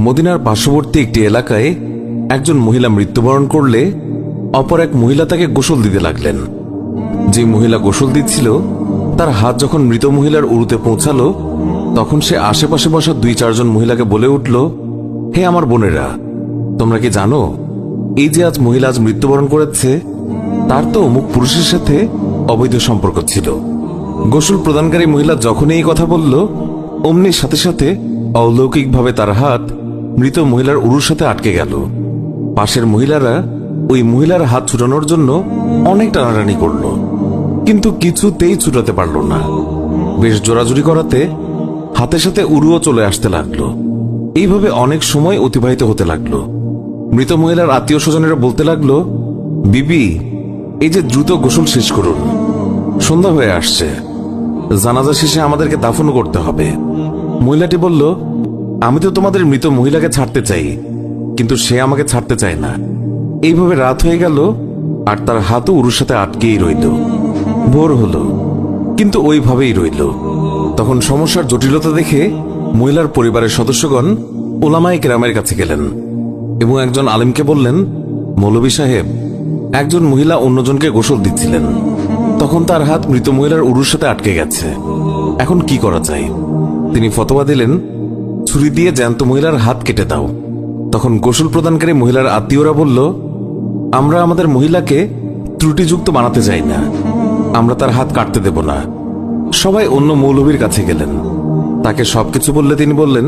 মদিনার পার্শ্ববর্তী একটি এলাকায় একজন মহিলা মৃত্যুবরণ করলে অপর এক মহিলা তাকে গোসল দিতে লাগলেন। যে মহিলা গোসল দিচ্ছিল তার হাত যখন মৃত মহিলার উরুতে পৌঁছালো, তখন সে আশেপাশে বসা 2-4 জন মহিলাকে বলে উঠল, হে আমার বোনেরা, তোমরা কি জানো এই যে আজ মহিলা আজ মৃত্যুবরণ করেছে, তার তো অমুক পুরুষের সাথে অবৈধ সম্পর্ক ছিল। গোসল প্রদানকারী মহিলা যখনই এই কথা বলল, অমনি সাথে সাথে অলৌকিকভাবে তার হাত মৃত মহিলার উরুর সাথে আটকে গেল। পাশের মহিলারা ওই মহিলার হাত ছুটানোর জন্য অনেক টানাটানি করল, কিন্তু কিছুতেই ছুটাতে পারল না। বেশ জোরাজুরি করাতে হাতের সাথে উরুও চলে আসতে লাগলো। এইভাবে অনেক সময় অতিবাহিত হতে লাগলো। মৃত মহিলার আত্মীয় স্বজনেরা বলতে লাগলো, বিবি, এই যে দ্রুত গোসল শেষ করুন, সন্ধ্যা হয়ে আসছে, জানাজা শেষে আমাদেরকে দাফন করতে হবে। মহিলাটি বলল, আমি তো তোমাদের মৃত মহিলাকে ছাড়তে চাই, কিন্তু সে আমাকে ছাড়তে চায় না। এইভাবে রাত হয়ে গেল আর তার হাতও উরুর সাথে আটকেই রইল। ভোর হলো, কিন্তু ওইভাবেই রইল। তখন সমস্যার জটিলতা দেখে মহিলার পরিবারের সদস্যগণ উলামায়ে কেরামের কাছে গেলেন এবং একজন আলেমকে বললেন, মৌলভী সাহেব, একজন মহিলা অন্যজনকে গোসল দিচ্ছিলেন, তখন তার হাত মৃত মহিলার উরুর সাথে আটকে গেছে, এখন কি করা যায়? তিনি ফতোয়া দিলেন, ছুরি দিয়ে জ্যান্ত মহিলার হাত কেটে দাও। তখন গোসল প্রদানকারী মহিলার আত্মীয়রা বলল, আমরা আমাদের মহিলাকে ত্রুটিযুক্ত বানাতে চাই না, আমরা তার হাত কাটতে দেব না। সবাই অন্য মৌলভীর কাছে গেলেন, তাকে সবকিছু বললে তিনি বললেন,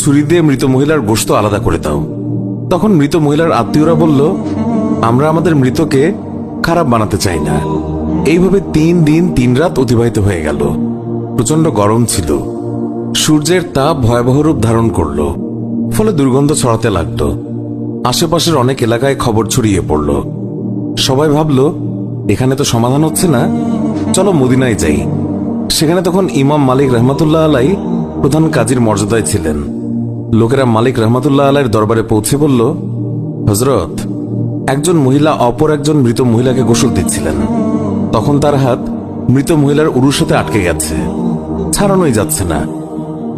ছুরি দিয়ে মৃত মহিলার গোশত আলাদা করে দাও। তখন মৃত মহিলার আত্মীয়রা বলল, আমরা আমাদের মৃতকে খারাপ বানাতে চাই না। এইভাবে 3 দিন 3 রাত অতিবাহিত হয়ে গেল। প্রচন্ড গরম ছিল, সূর্যের তাপ ভয়াবহ রূপ ধারণ করল, ফলে দুর্গন্ধ ছড়াতে লাগল। আশেপাশের অনেক এলাকায় খবর ছড়িয়ে পড়ল। সবাই ভাবল, এখানে তো সমাধান হচ্ছে না, চলো মদিনায় যাই। সেখানে তখন ইমাম মালিক রহমাতুল্লাহ আলাই প্রধান কাজীর মর্যাদায় ছিলেন। লোকেরা মালিক রহমাতুল্লাহ আলাইয়ের দরবারে পৌঁছে বলল, হযরত, একজন মহিলা অপর একজন মৃত মহিলাকে গোসল দিচ্ছিলেন, তখন তার হাত মৃত মহিলার উরুর সাথে আটকে গেছে, ছাড়ানোই যাচ্ছে না।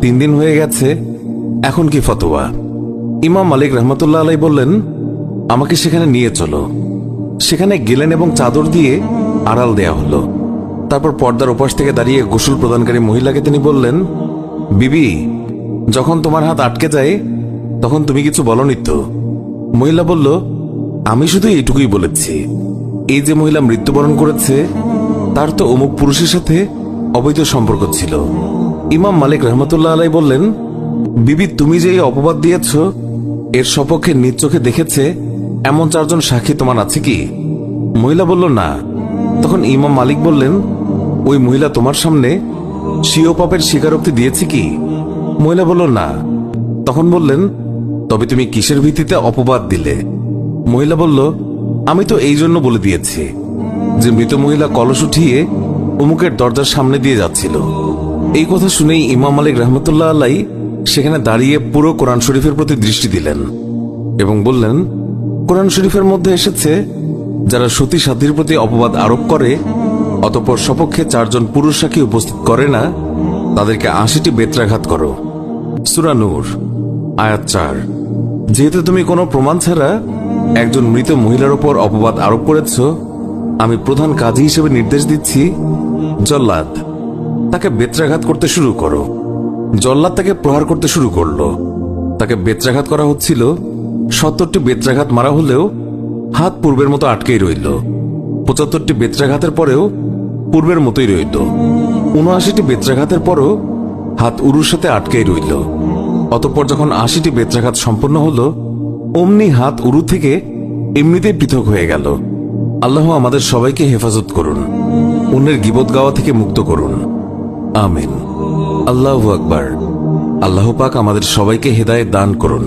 3 দিন হয়ে গেছে, এখন কি ফতোয়া? ইমাম মালিক রহমাতুল্লাহ আলাই বললেন, আমাকে সেখানে নিয়ে চলো। সেখানে গেলেন এবং চাদর দিয়ে আড়াল দেয়া হলো। তারপর পর্দার ওপাশ থেকে দাঁড়িয়ে গোসল প্রদানকারী মহিলাকে তিনি বললেন, বিবি, যখন তোমার হাত আটকে যায় তখন তুমি কিছু বলনি তো? মহিলা বলল, আমি শুধু এইটুকুই বলেছি, এই যে মহিলা মৃত্যুবরণ করেছে তার তো অমুক পুরুষের সাথে অবৈধ সম্পর্ক ছিল। ইমাম মালিক রহমাতুল্লাহ আলাই বললেন, বিবি, তুমি যে এই অপবাদ দিয়েছ এর সপক্ষে নিজ চোখে দেখেছে এমন 4 জন সাক্ষী তোমার আছে কি? মহিলা বলল, না। তখন ইমাম মালিক বললেন, ওই মহিলা তোমার সামনে স্বীয় পাপের স্বীকারোক্তি দিয়েছে কি? মহিলা বলল, না। তখন বললেন, তবে তুমি কিসের ভিত্তিতে অপবাদ দিলে? মহিলা বলল, আমি তো এই জন্য বলে দিয়েছি যে মৃত মহিলা কলস উঠিয়ে অমুকের দরজার সামনে দিয়ে যাচ্ছিল। এই কথা শুনেই ইমাম মালিক রহমতুল্লাহ আলাই সেখানে দাঁড়িয়ে পুরো কোরআন শরীফের প্রতি দৃষ্টি দিলেন এবং বললেন, কোরআন শরীফের মধ্যে এসেছে, যারা সতী সাধ্যের প্রতি অপবাদ আরোপ করে অতঃপর সপক্ষে 4 জন পুরুষ সাক্ষী উপস্থিত করে না, তাদেরকে 80টি বেত্রাঘাত করো। সূরা নূর আয়াত 4। যেহেতু তুমি কোনো প্রমাণ ছাড়া একজন মৃত মহিলার উপর অপবাদ আরোপ করেছ, আমি প্রধান কাজী হিসেবে নির্দেশ দিচ্ছি, জল্লাদ, তাকে বেত্রাঘাত করতে শুরু করো। জল্লাদ তাকে প্রহার করতে শুরু করলো। তাকে বেত্রাঘাত করা হচ্ছিল। 70টি বেত্রাঘাত মারা হলেও হাত পূর্বের মতো আটকেই রইল। 75টি বেত্রাঘাতের পরেও পূর্বের মতোই রইল। 79টি বেত্রাঘাতের পরও হাত উরুর সাথে আটকেই রইল। অতঃপর যখন 80টি বেত্রাঘাত সম্পন্ন হল, অমনি হাত উরু থেকে এমনিতেই পৃথক হয়ে গেল। আল্লাহ আমাদের সবাইকে হেফাজত করুন, অন্যের গীবত গাওয়া থেকে মুক্ত করুন, আমিন। আল্লাহু আকবার। আল্লাহ পাক আমাদের সবাইকে হেদায়েত দান করুন।